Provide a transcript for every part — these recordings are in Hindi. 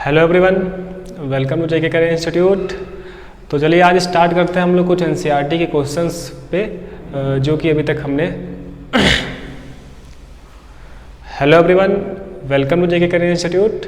Hello everyone, welcome to J K career institute. तो चलिए आज स्टार्ट करते हैं हम लोग कुछ एनसीईआरटी के क्वेश्चंस पे जो कि अभी तक हमने hello everyone, welcome to J K career institute.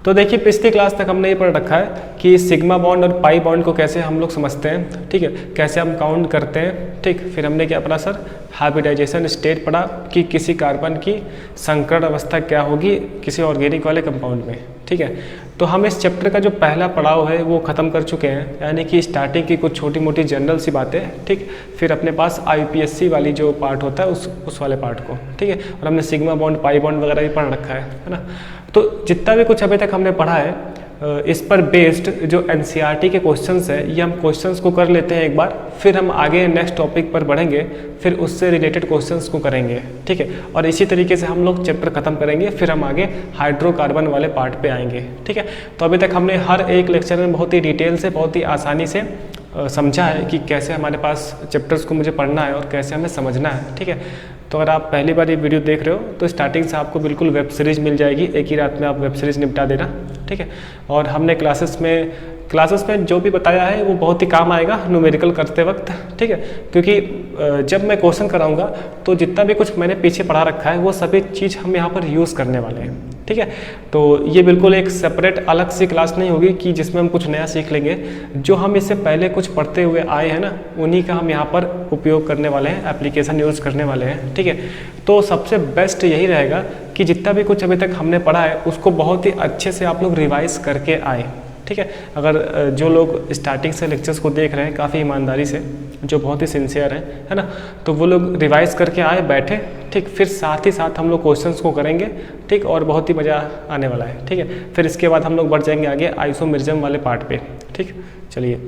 तो देखिए पिछली क्लास तक हमने ये पढ़ रखा है कि सिग्मा बॉन्ड और पाई बॉन्ड को कैसे हम लोग समझते हैं, ठीक है, कैसे हम काउंट करते हैं, ठीक। फिर हमने क्या पढ़ा सर, हाइब्रिडाइजेशन स्टेट पढ़ा कि किसी कार्बन की संकरण अवस्था क्या होगी किसी ऑर्गेनिक वाले कंपाउंड में, ठीक है। तो हम इस चैप्टर का जो पहला पड़ाव है वो ख़त्म कर चुके हैं, यानी कि स्टार्टिंग की कुछ छोटी मोटी जनरल सी बातें, ठीक। फिर अपने पास आईपीएससी वाली जो पार्ट होता है उस वाले पार्ट को, ठीक है। और हमने सिग्मा बॉन्ड पाई बॉन्ड वगैरह भी पढ़ रखा है ना। तो जितना भी कुछ अभी तक हमने पढ़ा है इस पर बेस्ड जो एनसीईआरटी के क्वेश्चंस है ये हम क्वेश्चंस को कर लेते हैं एक बार, फिर हम आगे नेक्स्ट टॉपिक पर बढ़ेंगे, फिर उससे रिलेटेड क्वेश्चंस को करेंगे, ठीक है। और इसी तरीके से हम लोग चैप्टर खत्म करेंगे, फिर हम आगे हाइड्रोकार्बन वाले पार्ट पे आएंगे, ठीक है। तो अभी तक हमने हर एक लेक्चर में बहुत ही डिटेल से, बहुत ही आसानी से समझा है कि कैसे हमारे पास चैप्टर्स को मुझे पढ़ना है और कैसे हमें समझना है, ठीक है। तो अगर आप पहली बार ये वीडियो देख रहे हो तो स्टार्टिंग से आपको बिल्कुल वेब सीरीज़ मिल जाएगी, एक ही रात में आप वेब सीरीज़ निपटा देना, ठीक है। और हमने क्लासेस में जो भी बताया है वो बहुत ही काम आएगा न्यूमेरिकल करते वक्त, ठीक है। क्योंकि जब मैं क्वेश्चन कराऊंगा तो जितना भी कुछ मैंने पीछे पढ़ा रखा है वो सभी चीज़ हम यहाँ पर यूज़ करने वाले हैं, ठीक है। तो ये बिल्कुल एक सेपरेट अलग सी क्लास नहीं होगी कि जिसमें हम कुछ नया सीख लेंगे। जो हम इससे पहले कुछ पढ़ते हुए आए हैं ना, उन्हीं का हम यहाँ पर उपयोग करने वाले हैं, एप्लीकेशन यूज़ करने वाले हैं, ठीक है। तो सबसे बेस्ट यही रहेगा कि जितना भी कुछ अभी तक हमने पढ़ा है उसको बहुत ही अच्छे से आप लोग रिवाइज करके आए, ठीक है। अगर जो लोग स्टार्टिंग से लेक्चर्स को देख रहे हैं काफ़ी ईमानदारी से, जो बहुत ही सिंसियर हैं, है ना, तो वो लोग रिवाइज करके आए बैठे, ठीक। फिर साथ ही साथ हम लोग क्वेश्चंस को करेंगे, ठीक, और बहुत ही मज़ा आने वाला है, ठीक है। फिर इसके बाद हम लोग बढ़ जाएंगे आगे आइसोमेरिज्म वाले पार्ट पे, ठीक। चलिए,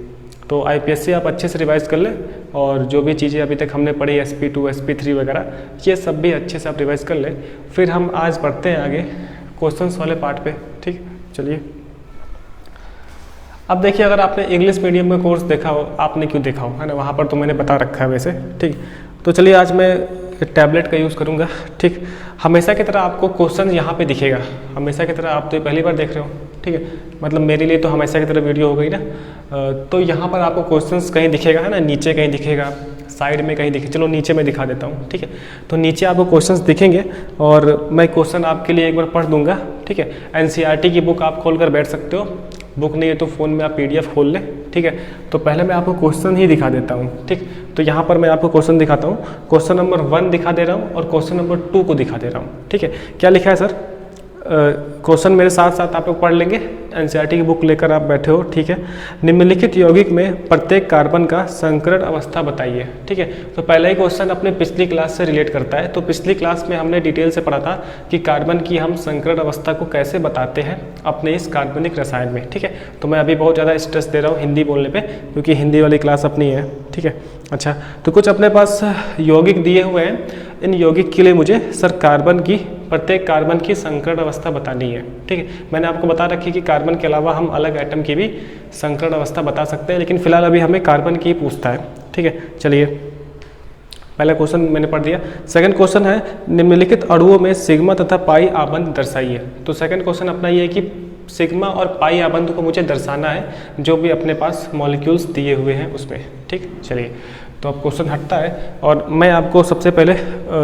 तो आईपीएससी आप अच्छे से रिवाइज कर लें और जो भी चीज़ें अभी तक हमने पढ़ी sp2 sp3 वगैरह ये सब भी अच्छे से आप रिवाइज कर लें। फिर हम आज बढ़ते हैं आगे क्वेश्चंस वाले पार्ट पे, ठीक। चलिए, अब देखिए अगर आपने इंग्लिश मीडियम में कोर्स देखा हो, आपने क्यों देखा हो, है ना, वहाँ पर तो मैंने बता रखा है वैसे, ठीक। तो चलिए आज मैं टैबलेट का यूज़ करूँगा, ठीक। हमेशा की तरह आपको क्वेश्चन यहाँ पे दिखेगा, हमेशा की तरह। आप तो ये पहली बार देख रहे हो, ठीक है, मतलब मेरे लिए तो हमेशा की तरह वीडियो हो गई ना। तो यहाँ पर आपको क्वेश्चंस कहीं दिखेगा, है ना, नीचे कहीं दिखेगा, साइड में कहीं दिखे, चलो नीचे मैं दिखा देता हूँ, ठीक है। तो नीचे आपको क्वेश्चंस दिखेंगे और मैं क्वेश्चन आपके लिए एक बार पढ़ दूंगा, ठीक है। एनसीईआरटी की बुक आप खोल कर बैठ सकते हो, बुक नहीं है तो फ़ोन में आप पीडीएफ खोल लें, ठीक है। तो पहले मैं आपको क्वेश्चन ही दिखा देता हूँ, ठीक। तो यहाँ पर मैं आपको क्वेश्चन दिखाता हूँ, क्वेश्चन नंबर 1 दिखा दे रहा हूँ और क्वेश्चन नंबर 2 को दिखा दे रहा हूँ, ठीक है। क्या लिखा है सर, क्वेश्चन मेरे साथ साथ आप लोग पढ़ लेंगे, एनसीईआरटी की बुक लेकर आप बैठे हो, ठीक है। निम्नलिखित यौगिक में प्रत्येक कार्बन का संकरण अवस्था बताइए, ठीक है। तो पहला ही क्वेश्चन अपने पिछली क्लास से रिलेट करता है। तो पिछली क्लास में हमने डिटेल से पढ़ा था कि कार्बन की हम संकरण अवस्था को कैसे बताते हैं अपने इस कार्बनिक रसायन में, ठीक है। तो मैं अभी बहुत ज़्यादा स्ट्रेस दे रहा हूँ हिंदी बोलने पर, क्योंकि हिंदी वाली क्लास अपनी है, ठीक है। अच्छा, तो कुछ अपने पास यौगिक दिए हुए हैं, इन यौगिक के लिए मुझे सर प्रत्येक कार्बन की संकरण अवस्था बतानी है, ठीक है। मैंने आपको बता रखी कि कार्बन के अलावा हम अलग एटम की भी संकरण अवस्था बता सकते हैं, लेकिन फिलहाल अभी हमें कार्बन की ही पूछता है, ठीक है। चलिए, पहला क्वेश्चन मैंने पढ़ दिया। सेकंड क्वेश्चन है निम्नलिखित अणुओं में सिग्मा तथा पाई आबंध दर्शाइए। तो सेकंड क्वेश्चन अपना ये है कि सिग्मा और पाई आबंध को मुझे दर्शाना है जो भी अपने पास मॉलिक्यूल्स दिए हुए हैं उसमें, ठीक। चलिए, तो अब क्वेश्चन हटता है और मैं आपको सबसे पहले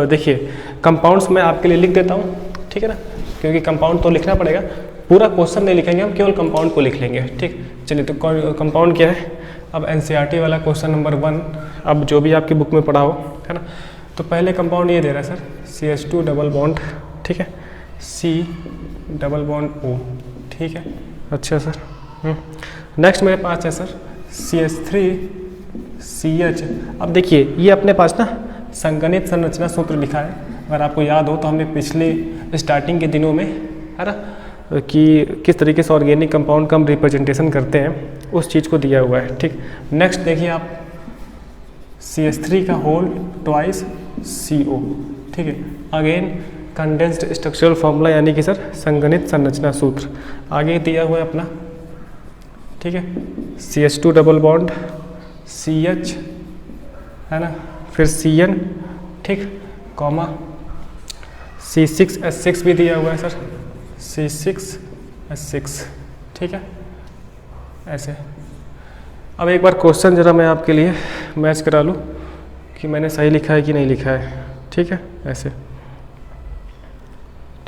देखिए कंपाउंड्स मैं आपके लिए लिख देता हूँ, ठीक है ना, क्योंकि कंपाउंड तो लिखना पड़ेगा, पूरा क्वेश्चन नहीं लिखेंगे हम, केवल कंपाउंड को लिख लेंगे, ठीक। चलिए, तो कंपाउंड क्या है, अब एनसीईआरटी वाला क्वेश्चन नंबर 1, अब जो भी आपकी बुक में पढ़ा हो, है ना। तो पहले कंपाउंड ये दे रहा है सर CH2 डबल बॉन्ड, ठीक है, C डबल बॉन्ड O, ठीक है। अच्छा सर, नेक्स्ट मेरे पास है सर CH3CH। अब देखिए ये अपने पास ना संगणित संरचना सूत्र लिखा है, अगर आपको याद हो तो हमने पिछले स्टार्टिंग के दिनों में, है ना, कि किस तरीके से ऑर्गेनिक कंपाउंड का हम रिप्रेजेंटेशन करते हैं उस चीज़ को दिया हुआ है, ठीक। नेक्स्ट देखिए आप CH3 का होल ट्वाइस CO, ठीक है। अगेन कंडेंस्ड स्ट्रक्चरल फॉर्मूला, यानी कि सर संगणित संरचना सूत्र आगे दिया हुआ है अपना, ठीक है। CH2 डबल बॉन्ड CH, है ना, फिर CN, ठीक, कॉमा C6H6 भी दिया हुआ है सर, C6H6, ठीक है, ऐसे। अब एक बार क्वेश्चन ज़रा मैं आपके लिए मैच करा लूँ कि मैंने सही लिखा है कि नहीं लिखा है। ठीक है, ऐसे।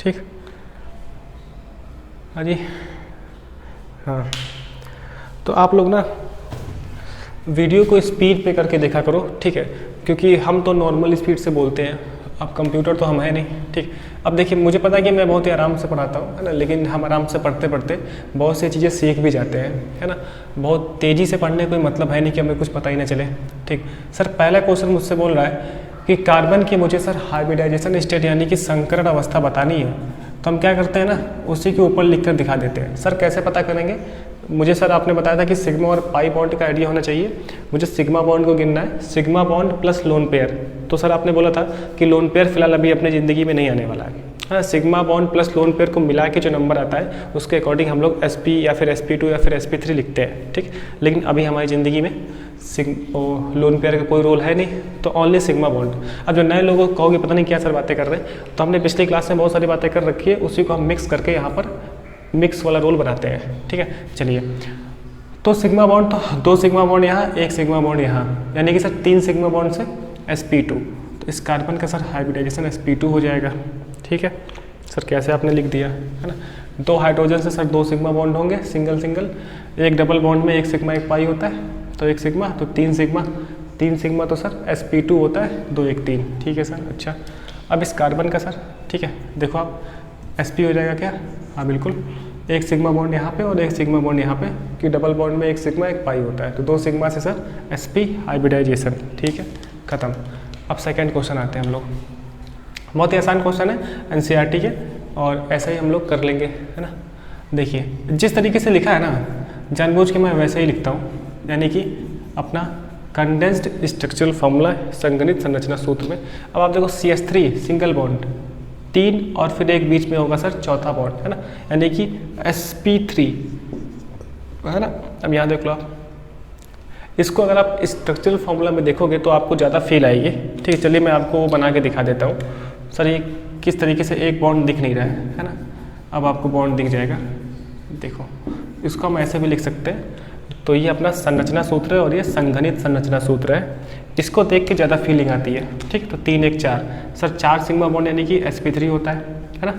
ठीक, हाँ जी, हाँ। तो आप लोग ना वीडियो को स्पीड पे करके देखा करो, ठीक है, क्योंकि हम तो नॉर्मल स्पीड से बोलते हैं, अब कंप्यूटर तो हम है नहीं। ठीक, अब देखिए मुझे पता है कि मैं बहुत ही आराम से पढ़ाता हूँ, है ना, लेकिन हम आराम से पढ़ते पढ़ते बहुत सी चीज़ें सीख भी जाते हैं, है ना। बहुत तेज़ी से पढ़ने कोई मतलब है नहीं कि हमें कुछ पता ही ना चले। ठीक, सर पहला क्वेश्चन मुझसे बोल रहा है कि कार्बन की मुझे सर हाइब्रिडाइजेशन स्टेट यानी कि संकरण अवस्था बतानी है, तो हम क्या करते हैं ना, उसी के ऊपर लिख कर दिखा देते हैं। सर कैसे पता करेंगे? मुझे सर आपने बताया था कि सिग्मा और पाई बॉन्ड का आइडिया होना चाहिए। मुझे सिग्मा बॉन्ड को गिनना है, sigma bond plus lone pair. तो सर आपने बोला था कि लोन पेयर फिलहाल अभी अपने ज़िंदगी में नहीं आने वाला है। हाँ, sigma bond plus lone pair को मिला के जो नंबर आता है उसके अकॉर्डिंग हम लोग sp या फिर sp2 या फिर sp3 लिखते हैं। ठीक, लेकिन अभी हमारी ज़िंदगी में लोन पेयर का कोई रोल है नहीं, तो ओनली सिग्मा बॉन्ड। अब जो नए लोगों को कहोगे पता नहीं क्या सर बातें कर रहे हैं, तो हमने पिछली क्लास में बहुत सारी बातें कर रखी है, उसी को हम मिक्स करके यहाँ पर मिक्स वाला रोल बनाते हैं। ठीक है, चलिए। तो सिग्मा बॉन्ड, तो 2 सिग्मा बॉन्ड यहाँ, 1 सिग्मा बॉन्ड यहाँ, यानी कि सर 3 सिग्मा बॉन्ड से sp2। तो इस कार्बन का सर हाइब्रिडाइजेशन sp2 हो जाएगा। ठीक है सर, कैसे आपने लिख दिया, है ना। 2 हाइड्रोजन से सर 2 सिग्मा बॉन्ड होंगे, सिंगल सिंगल। एक डबल बॉन्ड में 1 सिग्मा 1 पाई होता है, तो 1 सिग्मा, तो 3 सिग्मा। 3 सिग्मा तो सर sp2 होता है, 2 1 3। ठीक है सर, अच्छा। अब इस कार्बन का सर, ठीक है, देखो आप sp हो जाएगा क्या? हाँ बिल्कुल, 1 सिग्मा बॉन्ड यहाँ पे और 1 सिग्मा बॉन्ड यहाँ पे, कि डबल बॉन्ड में 1 सिग्मा 1 पाई होता है, तो 2 सिग्मा से सर sp हाइब्रिडाइजेशन। ठीक है, खत्म। अब सेकंड क्वेश्चन आते हैं हम लोग। बहुत ही आसान क्वेश्चन है, एनसीईआरटी के, और ऐसा ही हम लोग कर लेंगे, है ना। देखिए जिस तरीके से लिखा है ना, जानबूझ के मैं वैसे ही लिखता हूँ, यानी कि अपना कंडेंस्ड स्ट्रक्चरल फॉर्मूला, संगणित संरचना सूत्र में। अब आप देखो CH3 सिंगल बॉन्ड 3 और फिर एक बीच में होगा सर चौथा बॉन्ड, है ना, यानी कि sp3, है ना। अब यहाँ देख लो आप, इसको अगर आप स्ट्रक्चरल फॉर्मूला में देखोगे तो आपको ज़्यादा फील आएगी। ठीक है, चलिए मैं आपको वो बना के दिखा देता हूँ। सर ये किस तरीके से एक बॉन्ड दिख नहीं रहा है ना, अब आपको बॉन्ड दिख जाएगा। देखो इसको हम ऐसे भी लिख सकते हैं, तो ये अपना संरचना सूत्र है और ये संघनित संरचना सूत्र है, इसको देख के ज़्यादा फीलिंग आती है। ठीक, तो 3 1 4 सर 4 सिग्मा बॉन्ड यानी कि sp3 होता है ना।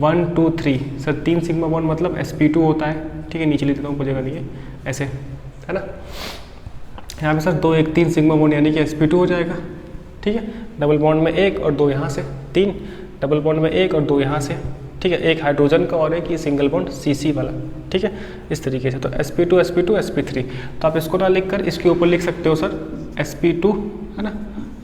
1 2 3 सर 3 सिग्मा बॉन्ड मतलब sp2 होता है। ठीक है, नीचे लिख देता हूँ जगह नहीं है, ऐसे, है ना। यहाँ पे सर 2 1 3 सिग्मा बॉन्ड यानी कि sp2 हो जाएगा। ठीक है, डबल बॉन्ड में 1 और 2 यहाँ से 3, डबल बॉन्ड में 1 और 2 यहाँ से। ठीक है, एक हाइड्रोजन का और एक ये सिंगल बॉन्ड CC वाला। ठीक है, इस तरीके से, तो sp2 sp2 sp3, तो आप इसको ना लिख कर इसके ऊपर लिख सकते हो सर sp2, है ना,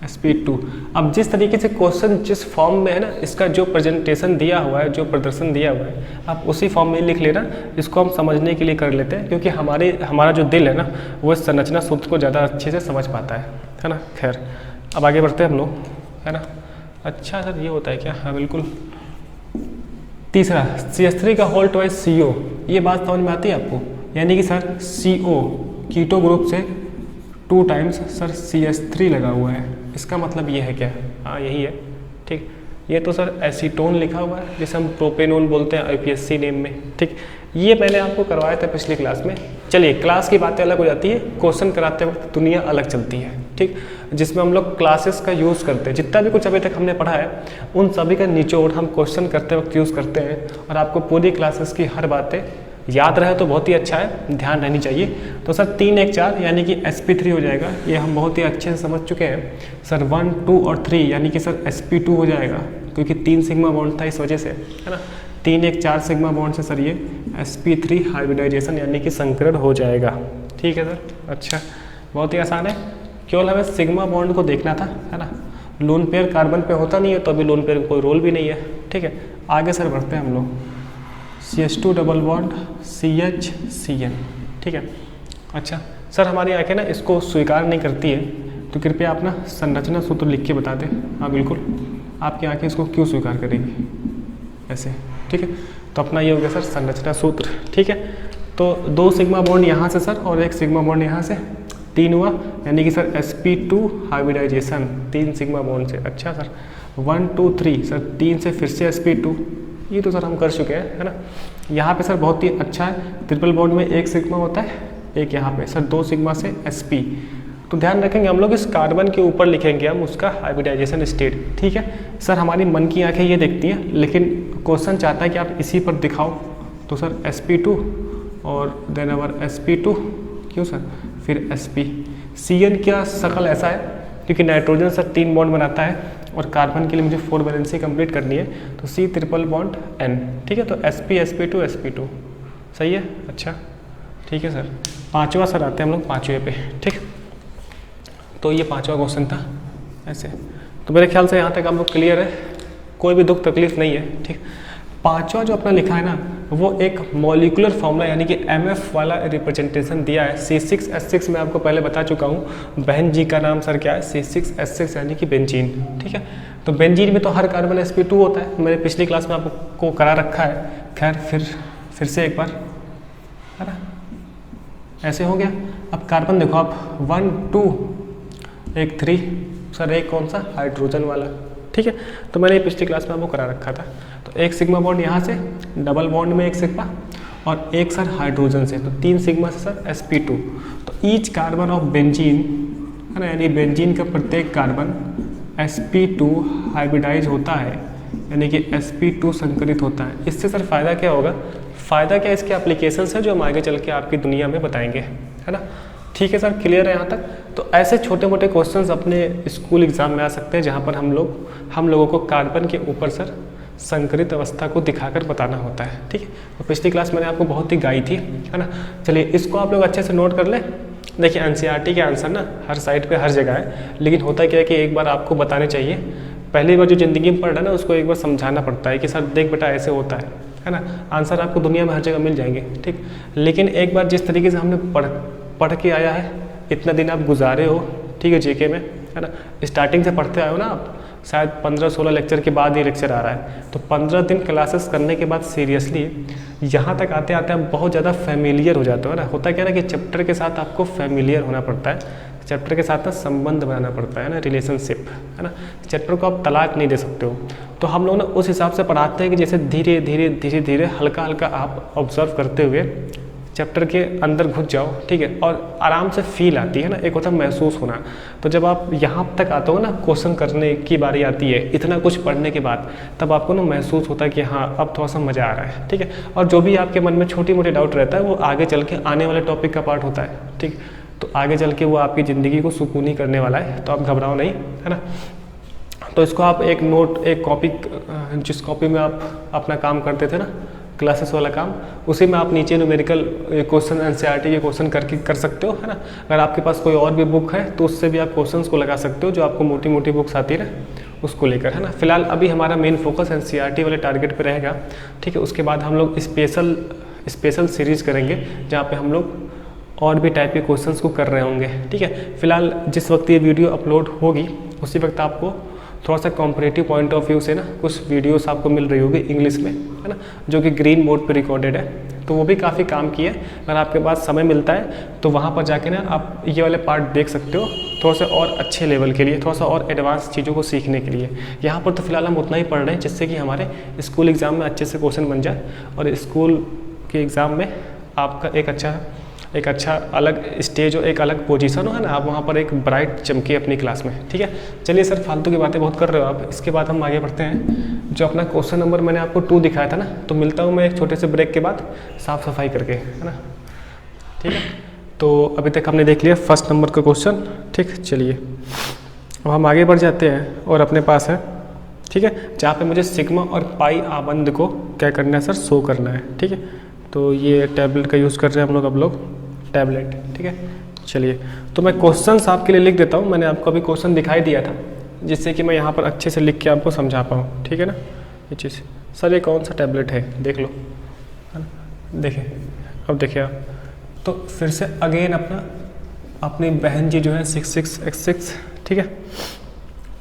sp2। अब जिस तरीके से क्वेश्चन जिस फॉर्म में है ना, इसका जो प्रेजेंटेशन दिया हुआ है, जो प्रदर्शन दिया हुआ है, आप उसी फॉर्म में लिख लेना। इसको हम समझने के लिए कर लेते हैं, क्योंकि हमारा जो दिल है ना, वो इस संरचना सूत्र को ज़्यादा अच्छे से समझ पाता है ना। खैर, अब आगे बढ़ते हैं हम लोग, है ना। अच्छा सर ये होता है क्या? हाँ बिल्कुल। तीसरा CH3 का होल ट्वाइस CO, ये बात समझ में आती है आपको? यानी कि सर CO कीटो ग्रुप से 2 टाइम्स सर CH3 लगा हुआ है, इसका मतलब ये है क्या? हाँ यही है। ठीक, ये तो सर एसीटोन लिखा हुआ है, जिसे हम प्रोपेनोन बोलते हैं IPSC नेम में। ठीक, ये मैंने आपको करवाया था पिछली क्लास में। चलिए क्लास की बातें अलग हो जाती है, क्वेश्चन कराते वक्त दुनिया अलग चलती है। ठीक, जिसमें हम लोग क्लासेस का यूज़ करते हैं, जितना भी कुछ अभी तक हमने पढ़ा है उन सभी का निचोड़ हम क्वेश्चन करते वक्त यूज़ करते हैं, और आपको पूरी क्लासेस की हर बातें याद रहे तो बहुत ही अच्छा है, ध्यान रहनी चाहिए। तो सर 3 1 4 यानी कि sp3 हो जाएगा, ये हम बहुत ही अच्छे से समझ चुके हैं। सर 1 2 और 3 यानी कि सर sp2 हो जाएगा, क्योंकि 3 सिग्मा बॉन्ड था इस वजह से, है ना। 3 1 4 सिग्मा बॉन्ड से सर ये sp3 हाइब्रिडाइजेशन यानी कि संकरण हो जाएगा। ठीक है सर, अच्छा बहुत ही आसान है, केवल हमें सिग्मा बॉन्ड को देखना था, है ना। लोन पेयर कार्बन पे होता नहीं है, तो अभी लोन पेयर का कोई रोल भी नहीं है। ठीक है, आगे सर बढ़ते हैं हम लोग। CH2 डबल बॉन्ड CH ठीक है। अच्छा सर हमारी आंखें ना इसको स्वीकार नहीं करती है, तो कृपया आप ना संरचना सूत्र लिख के बता दें। हाँ बिल्कुल, आपकी आंखें इसको क्यों स्वीकार करेंगी ऐसे? ठीक है, तो अपना ये हो गया सर संरचना सूत्र। ठीक है, तो 2 सिग्मा बॉन्ड यहाँ से सर और 1 सिग्मा बॉन्ड यहाँ से, 3 हुआ, यानी कि sir sp2 hybridisation 3 sigma bond से। अच्छा सर 1 2 3 सर 3 से फिर से sp2, ये तो सर हम कर चुके हैं, है ना। यहाँ पे सर बहुत ही अच्छा है, ट्रिपल बॉन्ड में एक सिग्मा होता है, एक यहाँ पे सर 2 सिग्मा से sp। तो ध्यान रखेंगे हम लोग इस कार्बन के ऊपर लिखेंगे हम उसका हाइब्रिडाइजेशन स्टेट, ठीक है सर। हमारी मन की आंखें ये देखती हैं, लेकिन क्वेश्चन चाहता है कि आप इसी पर दिखाओ। तो सर sp2 और देन अवर sp2, क्यों सर, फिर sp। Cn क्या शक्ल ऐसा है, क्योंकि नाइट्रोजन सर 3 बॉन्ड बनाता है और कार्बन के लिए मुझे 4 वैलेंसी कंप्लीट करनी है, तो C ट्रिपल बॉन्ड N, ठीक है। तो sp sp2 sp2 सही है, अच्छा ठीक है सर। पाँचवा सर आते हैं हम लोग पाँचवें पे, ठीक। तो ये पाँचवा क्वेश्चन था ऐसे। तो मेरे ख्याल से यहाँ तक आप लोग क्लियर है, कोई भी दुख तकलीफ नहीं है, ठीक। पाँचवा जो अपना लिखा है ना, वो एक मॉलिकुलर फॉर्मूला यानी कि MF वाला रिप्रेजेंटेशन दिया है। C6H6 मैं आपको पहले बता चुका हूँ, बहन जी का नाम सर क्या है, C6H6 यानी कि बेंजीन, ठीक है। तो बेंजीन में तो हर कार्बन sp2 होता है, मैंने पिछली क्लास में आपको करा रखा है। खैर फिर से एक बार, है ना, ऐसे हो गया। अब कार्बन देखो आप 1 2 एक 3 सर, एक कौन सा, हाइड्रोजन वाला, ठीक है। तो मैंने पिछली क्लास में आपको करा रखा था। तो एक सिग्मा बॉन्ड यहाँ से, डबल बॉन्ड में एक सिग्मा और एक सर हाइड्रोजन से, तो 3 सिग्मा से सर sp2। तो ईच कार्बन ऑफ बेंजीन, है ना, यानी बेंजीन का प्रत्येक कार्बन sp2 हाइब्रिडाइज होता है, यानी कि sp2 संकरित होता है। इससे सर फ़ायदा क्या होगा, फ़ायदा क्या, इसके एप्लीकेशंस है जो हम आगे चल के आपकी दुनिया में बताएंगे, है ना। ठीक है सर, क्लियर है यहाँ तक। तो ऐसे छोटे मोटे क्वेश्चंस अपने स्कूल एग्जाम में आ सकते हैं, जहाँ पर हम लोगों को कार्बन के ऊपर सर संकरित अवस्था को दिखाकर बताना होता है, ठीक है। तो पिछली क्लास मैंने आपको बहुत ही गाई थी, है ना। चलिए इसको आप लोग अच्छे से नोट कर लें। देखिए NCERT के आंसर ना हर साइड पे हर जगह है, लेकिन होता क्या है कि एक बार आपको बताने चाहिए। पहली बार जो ज़िंदगी में पढ़ रहा है ना, उसको एक बार समझाना पड़ता है कि सर देख बेटा ऐसे होता है ना। आंसर आपको दुनिया में हर जगह मिल जाएंगे, ठीक। लेकिन एक बार जिस तरीके से हमने पढ़ के आया है, इतना दिन आप गुजारे हो, ठीक है, जीके में, है ना, स्टार्टिंग से पढ़ते आए हो ना आप, शायद 15-16 लेक्चर के बाद ये लेक्चर आ रहा है। तो 15 दिन क्लासेस करने के बाद सीरियसली यहाँ तक आते आते आप बहुत ज़्यादा फेमिलियर हो जाते हो ना। होता क्या ना कि चैप्टर के साथ आपको फेमिलियर होना पड़ता है, चैप्टर के साथ ना संबंध बनाना पड़ता है ना, रिलेशनशिप, है ना। चैप्टर को आप तलाक नहीं दे सकते हो। तो हम लोग ना उस हिसाब से पढ़ाते हैं कि जैसे धीरे धीरे हल्का हल्का आप ऑब्जर्व करते हुए चैप्टर के अंदर घुस जाओ, ठीक है, और आराम से फील आती है ना, एक होता है महसूस होना। तो जब आप यहाँ तक आते हो ना, क्वेश्चन करने की बारी आती है इतना कुछ पढ़ने के बाद, तब आपको ना महसूस होता है कि हाँ अब थोड़ा सा मज़ा आ रहा है, ठीक है। और जो भी आपके मन में छोटी मोटी डाउट रहता है, वो आगे चल के आने वाले टॉपिक का पार्ट होता है, ठीक। तो आगे चल के वो आपकी ज़िंदगी को सुकूनी करने वाला है, तो आप घबराओ नहीं, है ना। तो इसको आप एक नोट, एक कॉपी, जिस कॉपी में आप अपना काम करते थे ना, क्लासेस वाला काम, उसी में आप नीचे न्यूमेरिकल क्वेश्चन NCERT के क्वेश्चन कर सकते हो, है ना। अगर आपके पास कोई और भी बुक है तो उससे भी आप क्वेश्चंस को लगा सकते हो, जो आपको मोटी मोटी बुक्स आती है ना, उसको लेकर, है ना। फिलहाल अभी हमारा मेन फोकस NCERT वाले टारगेट पे रहेगा, ठीक है। उसके बाद हम लोग स्पेशल सीरीज़ करेंगे, जहाँ पे हम लोग और भी टाइप के क्वेश्चंस को कर रहे होंगे, ठीक है। फिलहाल जिस वक्त ये वीडियो अपलोड होगी उसी वक्त आपको थोड़ा सा कॉम्परेटिव पॉइंट ऑफ व्यू से ना कुछ वीडियोस आपको मिल रही होगी इंग्लिश में, है ना, जो कि ग्रीन मोड पे रिकॉर्डेड है, तो वो भी काफ़ी काम की है। अगर आपके पास समय मिलता है तो वहाँ पर जाके ना आप ये वाले पार्ट देख सकते हो, थोड़ा सा और अच्छे लेवल के लिए, थोड़ा सा और एडवांस चीज़ों को सीखने के लिए। यहाँ पर तो फिलहाल हम उतना ही पढ़ रहे हैं जिससे कि हमारे स्कूल एग्ज़ाम में अच्छे से क्वेश्चन बन जाए, और स्कूल के एग्ज़ाम में आपका एक अच्छा अलग स्टेज हो, एक अलग पोजीशन हो, है ना, आप वहाँ पर एक ब्राइट चमके अपनी क्लास में, ठीक है। चलिए सर, फालतू की बातें बहुत कर रहे हो आप, इसके बाद हम आगे बढ़ते हैं। जो अपना क्वेश्चन नंबर मैंने आपको 2 दिखाया था ना, तो मिलता हूँ मैं एक छोटे से ब्रेक के बाद साफ़ सफाई करके, है ना, ठीक है। तो अभी तक हमने देख लिया फर्स्ट नंबर का क्वेश्चन, ठीक। चलिए अब हम आगे बढ़ जाते हैं, और अपने पास है, ठीक है, जहाँ पे मुझे सिग्मा और पाई आबंध को क्या करना है सर, शो करना है, ठीक है। तो ये टैबलेट का यूज़ कर रहे हैं हम लोग टैबलेट, ठीक है। चलिए तो मैं क्वेश्चंस आपके लिए लिख देता हूँ, मैंने आपको अभी क्वेश्चन दिखाई दिया था, जिससे कि मैं यहाँ पर अच्छे से लिख के आपको समझा पाऊँ, ठीक है ना। ये चीज़ सर, ये कौन सा टैबलेट है देख लो, है ना। देखिए अब देखिए आप, तो फिर से अगेन अपनी बहन जी जो है 66H6, ठीक है।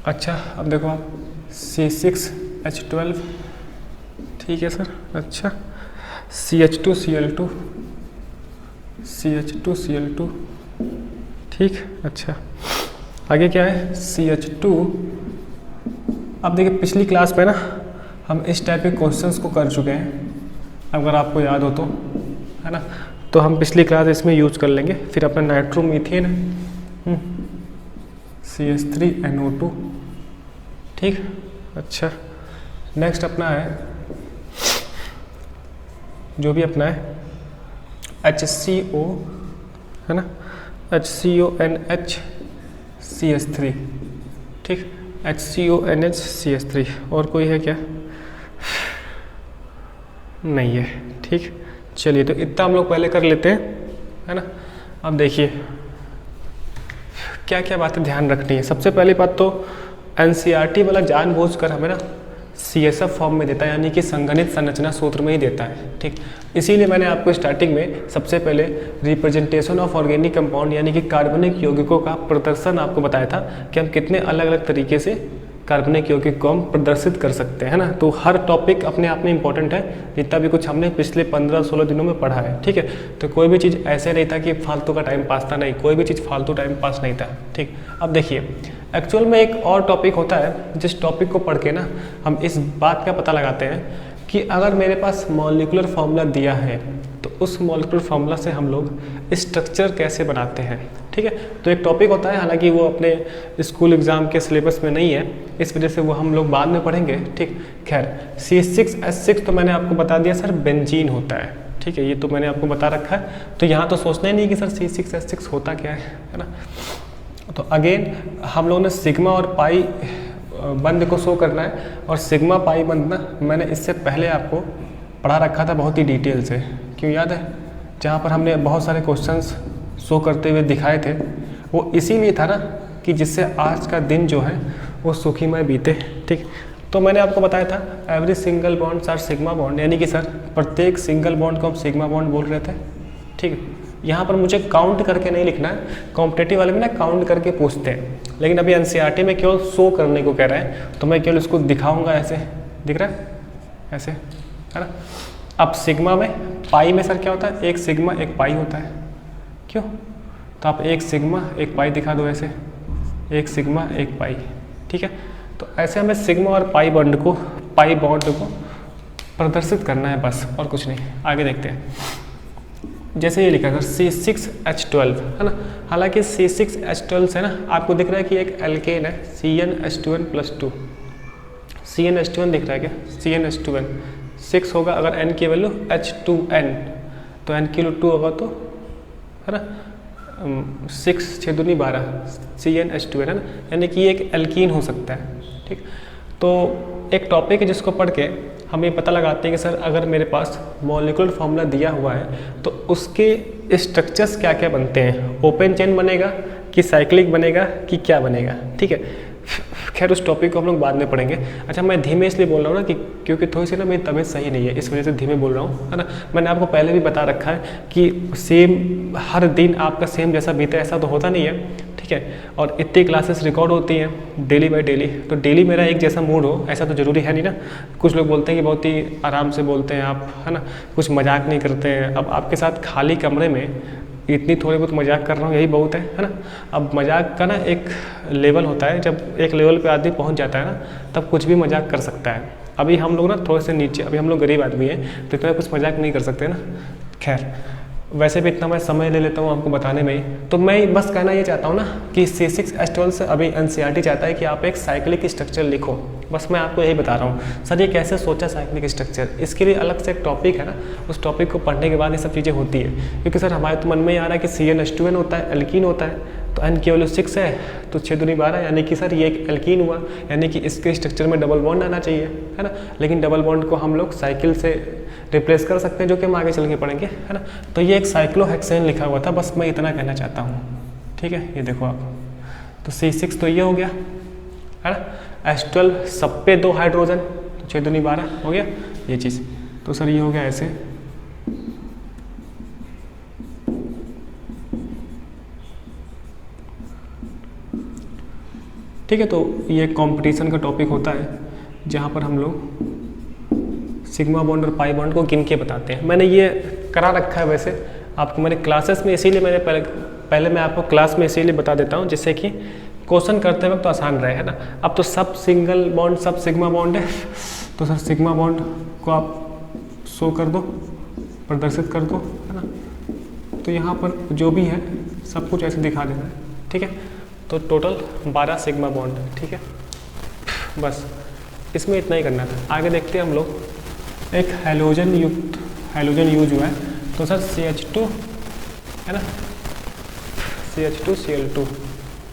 अच्छा अब देखो आप C6H12, ठीक है सर। अच्छा CH2Cl2, ठीक। अच्छा आगे क्या है, CH2। अब देखिए पिछली क्लास में ना हम इस टाइप के क्वेश्चंस को कर चुके हैं, अगर आपको याद हो तो, है ना। तो हम पिछली क्लास इसमें यूज कर लेंगे। फिर अपना नाइट्रोमीथेन CH3NO2, ठीक। अच्छा, नेक्स्ट अपना है जो भी अपना है HCO, है ना, HCONH CH3, ठीक, HCONH CH3। और कोई है क्या? नहीं है, ठीक। चलिए, तो इतना हम लोग पहले कर लेते हैं, है ना। अब देखिए क्या क्या बातें ध्यान रखनी है। सबसे पहली बात तो NCERT वाला जानबूझकर हमें ना CSF फॉर्म में देता है, यानी कि संगणित संरचना सूत्र में ही देता है, ठीक। इसीलिए मैंने आपको स्टार्टिंग में सबसे पहले रिप्रेजेंटेशन ऑफ ऑर्गेनिक कंपाउंड यानी कि कार्बनिक यौगिकों का प्रदर्शन आपको बताया था कि हम कितने अलग अलग तरीके से कार्बनिक यौगिक को हम प्रदर्शित कर सकते हैं, है ना। तो हर टॉपिक अपने आप में इंपॉर्टेंट है, जितना भी कुछ हमने पिछले 15-16 दिनों में पढ़ा है, ठीक है। तो कोई भी चीज़ ऐसे नहीं था कि फालतू का टाइम पास था, नहीं, कोई भी चीज़ फालतू टाइम पास नहीं था, ठीक। अब देखिए, एक्चुअल में एक और टॉपिक होता है जिस टॉपिक को पढ़ के ना हम इस बात का पता लगाते हैं कि अगर मेरे पास मॉलिक्यूलर फार्मूला दिया है तो उस मॉलिक्यूलर फार्मूला से हम लोग स्ट्रक्चर कैसे बनाते हैं, ठीक है। तो एक टॉपिक होता है, हालांकि वो अपने स्कूल एग्जाम के सिलेबस में नहीं है, इस वजह से वो हम लोग बाद में पढ़ेंगे, ठीक। खैर, C6H6 तो मैंने आपको बता दिया सर बेंजीन होता है, ठीक है, ये तो मैंने आपको बता रखा है। तो यहाँ तो सोचना ही नहीं कि सर C6H6 होता क्या है ना। तो अगेन हम लोगों ने सिग्मा और पाई बंद को शो करना है, और सिग्मा पाई बंद ना मैंने इससे पहले आपको पढ़ा रखा था बहुत ही डिटेल से, क्यों याद है, जहाँ पर हमने बहुत सारे क्वेश्चंस शो करते हुए दिखाए थे। वो इसीलिए था ना कि जिससे आज का दिन जो है वो सुखीमय बीते, ठीक। तो मैंने आपको बताया था every single bonds are sigma bond, यानी कि सर प्रत्येक सिंगल बॉन्ड को हम सिग्मा बॉन्ड बोल रहे थे, ठीक। यहाँ पर मुझे काउंट करके नहीं लिखना है, कॉम्पिटेटिव वाले में ना काउंट करके पूछते हैं, लेकिन अभी NCERT में केवल शो करने को कह रहा है, तो मैं केवल इसको दिखाऊंगा। ऐसे दिख रहा है, ऐसे, है ना। अब सिग्मा में, पाई में सर क्या होता है, एक सिग्मा एक पाई होता है, क्यों, तो आप एक सिग्मा एक पाई दिखा दो, ऐसे एक सिग्मा एक पाई, ठीक है। तो ऐसे हमें सिग्मा और पाई बॉन्ड को प्रदर्शित करना है बस, और कुछ नहीं। आगे देखते हैं, जैसे ये लिखा है C6H12, है ना। हालांकि C6H12 से ना आपको दिख रहा है कि एक एल्केन है CnH2n+2, CnH2n दिख रहा है क्या, CnH2n 6 होगा अगर n की वैल्यू H2n, तो n की वैल्यू 2 होगा, तो है ना 6 6 दूनी 12 CnH2n, है ना, यानी कि एक एल्कीन हो सकता है, ठीक। तो एक टॉपिक है जिसको पढ़ के हम ये पता लगाते हैं कि सर अगर मेरे पास मॉलिक्यूलर फार्मूला दिया हुआ है तो उसके स्ट्रक्चर्स क्या क्या बनते हैं, ओपन चेन बनेगा कि साइक्लिक बनेगा कि क्या बनेगा, ठीक है। खैर उस टॉपिक को हम लोग बाद में पढ़ेंगे। अच्छा, मैं धीमे इसलिए बोल रहा हूँ ना कि क्योंकि थोड़ी सी ना मेरी तबीयत सही नहीं है, इस वजह से धीमे बोल रहा हूँ, है ना। मैंने आपको पहले भी बता रखा है कि सेम हर दिन आपका सेम जैसा बीते ऐसा तो होता नहीं है, ठीक है। और इतनी क्लासेस रिकॉर्ड होती हैं डेली बाय डेली, तो डेली मेरा एक जैसा मूड हो ऐसा तो ज़रूरी है नहीं ना। कुछ लोग बोलते हैं कि बहुत ही आराम से बोलते हैं आप, है ना, कुछ मजाक नहीं करते हैं। अब आपके साथ खाली कमरे में इतनी थोड़ी बहुत मजाक कर रहा हूँ, यही बहुत है ना। अब मजाक का ना एक लेवल होता है, जब एक लेवल पे आदमी पहुँच जाता है ना तब कुछ भी मजाक कर सकता है। अभी हम लोग ना थोड़े से नीचे, अभी हम लोग गरीब आदमी हैं तो इतना कुछ मजाक नहीं कर सकते ना। खैर, वैसे भी इतना मैं समय ले लेता हूँ आपको बताने में ही, तो मैं बस कहना ये चाहता हूँ ना कि C6H12 से अभी NCERT चाहता है कि आप एक साइक्लिक स्ट्रक्चर लिखो, बस मैं आपको यही बता रहा हूँ। सर ये कैसे सोचा साइक्लिक स्ट्रक्चर, इसके लिए अलग से एक टॉपिक है ना, उस टॉपिक को पढ़ने के बाद ये सब चीज़ें होती है। क्योंकि सर हमारे तो मन में ही आ रहा है कि CnH2n होता है, एल्कीन होता है, तो n की वैल्यू 6 है तो 6 दूनी 12, यानी कि सर ये एक एल्कीन हुआ, यानी कि इसके स्ट्रक्चर में डबल बॉन्ड आना चाहिए, है ना। लेकिन डबल बॉन्ड को हम लोग साइकिल से रिप्लेस कर सकते हैं, जो कि हम आगे चल के पढ़ेंगे, है ना। तो ये एक साइक्लोहेक्सेन लिखा हुआ था, बस मैं इतना कहना चाहता हूँ, ठीक है। ये देखो आप, तो C6 तो ये हो गया, है ना। H12 सब पे 2 हाइड्रोजन, तो 6 दूनी 12 हो गया ये चीज़। तो सर ये हो गया ऐसे, ठीक है। तो ये कंपटीशन का टॉपिक होता है जहाँ पर हम लोग सिग्मा बॉन्ड और पाई बॉन्ड को गिन के बताते हैं। मैंने ये करा रखा है वैसे आपको मैंने क्लासेस में, इसीलिए मैंने पहले मैं आपको क्लास में इसीलिए बता देता हूँ जिससे कि क्वेश्चन करते वक्त तो आसान रहे, है ना। अब तो सब सिंगल बॉन्ड, सब सिग्मा बॉन्ड है, तो सर सिग्मा बॉन्ड को आप शो कर दो, प्रदर्शित कर दो, है ना। तो यहाँ पर जो भी है सब कुछ ऐसे दिखा देना है, ठीक है। तो टोटल 12 सिग्मा बॉन्ड, ठीक है। बस इसमें इतना ही करना था। आगे देखते हैं हम लोग। एक हैलोजन यूज हुआ है, तो सर CH2 है ना, CH2Cl2,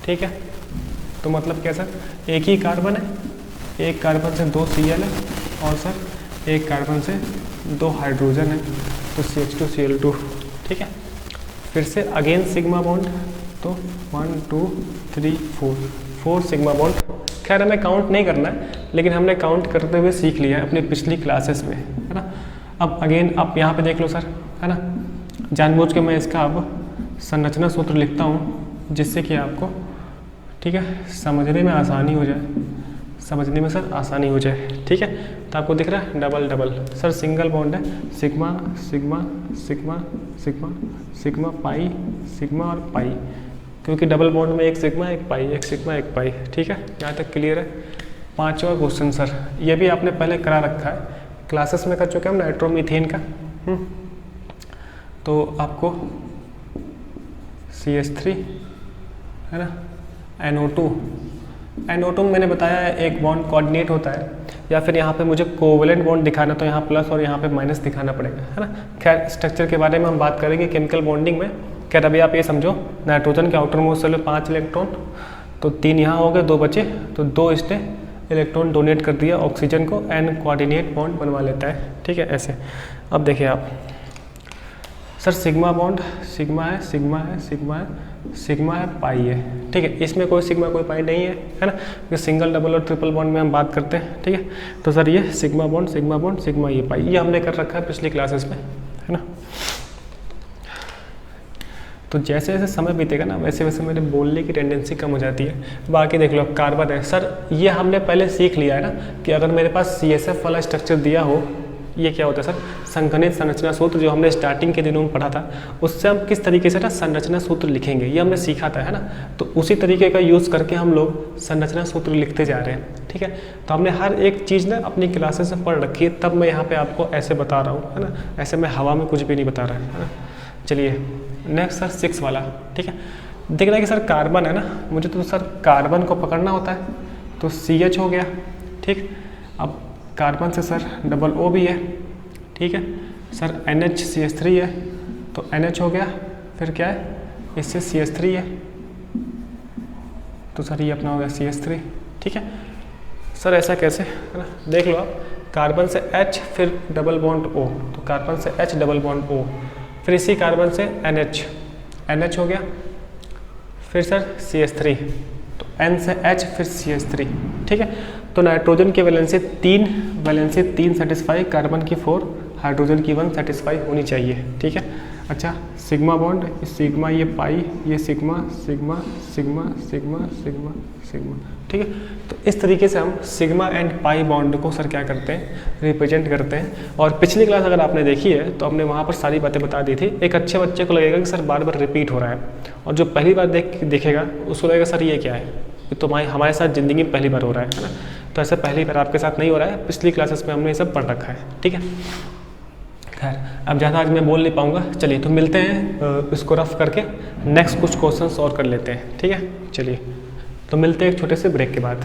ठीक है। तो मतलब क्या सर, एक ही कार्बन है, एक कार्बन से 2 Cl है, और सर एक कार्बन से 2 हाइड्रोजन है, तो CH2Cl2, ठीक है। फिर से अगेन सिग्मा बॉन्ड, तो 1 2 3 4 सिग्मा बॉन्ड। खैर हमें काउंट नहीं करना है, लेकिन हमने काउंट करते हुए सीख लिया है अपनी पिछली क्लासेस में, है ना। अब अगेन आप यहाँ पे देख लो सर, है ना। जानबूझ के मैं इसका अब संरचना सूत्र लिखता हूँ, जिससे कि आपको, ठीक है, समझने में आसानी हो जाए, समझने में सर आसानी हो जाए, ठीक है। तो आपको दिख रहा है double double, sir single bond है, sigma sigma sigma sigma sigma pi, sigma और पाई, क्योंकि डबल बॉन्ड में एक सिग्मा एक पाई, एक सिग्मा एक पाई, ठीक है। यहाँ तक क्लियर है। पांचवा क्वेश्चन सर, ये भी आपने पहले करा रखा है, क्लासेस में कर चुके हैं हम नाइट्रोमीथेन का। तो आपको CH3 है ना, NO2 मैंने बताया है एक बॉन्ड कोऑर्डिनेट होता है, या फिर यहाँ पे मुझे कोवेलेंट बॉन्ड दिखाना तो यहाँ प्लस और यहाँ पे माइनस दिखाना पड़ेगा, है ना। खैर स्ट्रक्चर के बारे में हम बात करेंगे केमिकल बॉन्डिंग में। खैर अभी आप ये समझो, नाइट्रोजन के आउटर मोस्ट सेल में 5 इलेक्ट्रॉन, तो 3 यहाँ हो गए, 2 बचे, तो 2 इसने इलेक्ट्रॉन डोनेट कर दिया ऑक्सीजन को, N कोऑर्डिनेट बॉन्ड बनवा लेता है, ठीक है, ऐसे। अब देखिए आप सर, सिग्मा बॉन्ड सिग्मा है, सिग्मा है, सिग्मा है, सिग्मा है, पाई है, ठीक है। इसमें कोई सिग्मा कोई पाई नहीं है ना, क्योंकि सिंगल डबल और ट्रिपल बॉन्ड में हम बात करते हैं, ठीक है। तो सर ये sigma bond sigma bond sigma, ये पाई, ये हमने कर रखा है पिछली क्लासेस में, है ना। तो जैसे जैसे समय बीतेगा ना, वैसे वैसे मेरे बोलने की टेंडेंसी कम हो जाती है। बाकी देख लो, कार्बन है सर, ये हमने पहले सीख लिया है ना कि अगर मेरे पास CSF वाला स्ट्रक्चर दिया हो, ये क्या होता है सर, संगठित संरचना सूत्र, जो हमने स्टार्टिंग के दिनों में पढ़ा था, उससे हम किस तरीके से ना संरचना सूत्र लिखेंगे, ये हमने सीखा था, है ना। तो उसी तरीके का यूज़ करके हम लोग संरचना सूत्र लिखते जा रहे हैं, ठीक है। तो हमने हर एक चीज़ ना अपनी क्लासेस में पढ़ रखी है, तब मैं यहाँ पे आपको ऐसे बता रहा हूँ, है ना। ऐसे मैं हवा में कुछ भी नहीं बता रहा है ना। चलिए नेक्स्ट सर 6 वाला, ठीक है। देख रहा है कि सर कार्बन है ना, मुझे तो सर कार्बन को पकड़ना होता है, तो CH हो गया, ठीक। अब कार्बन से सर डबल O भी है, ठीक है। सर NHCH3 है, तो NH हो गया, फिर क्या है, इससे CH3 है, तो सर ये अपना हो गया CH3, ठीक है। सर ऐसा कैसे, है ना, देख लो आप, कार्बन से H फिर डबल बॉन्ड O, तो कार्बन से H डबल बॉन्ड O, फिर इसी कार्बन से NH हो गया, फिर सर CH3, तो N से H फिर CH3, ठीक है। तो नाइट्रोजन की वैलेंसी 3 सेटिस्फाई, कार्बन की 4, हाइड्रोजन की 1 सेटिस्फाई होनी चाहिए, ठीक है। अच्छा, सिग्मा बॉन्ड, सिग्मा ये पाई, ये sigma sigma sigma sigma sigma sigma, ठीक है। तो इस तरीके से हम सिग्मा एंड पाई बॉन्ड को सर क्या करते हैं, रिप्रेजेंट करते हैं। और पिछली क्लास अगर आपने देखी है तो हमने वहाँ पर सारी बातें बता दी थी। एक अच्छे बच्चे को लगेगा कि सर बार बार रिपीट हो रहा है, और जो पहली बार देखेगा उसको लगेगा सर ये क्या है, तो हमारे साथ ज़िंदगी में पहली बार हो रहा है ना। तो ऐसा पहली बार आपके साथ नहीं हो रहा है, पिछली क्लासेस में हमने ये सब पढ़ रखा है, ठीक है। खैर अब ज़्यादा आज मैं बोल नहीं पाऊँगा, चलिए तो मिलते हैं इसको रफ करके, नेक्स्ट कुछ क्वेश्चंस और कर लेते हैं, ठीक है। चलिए तो मिलते हैं एक छोटे से ब्रेक के बाद।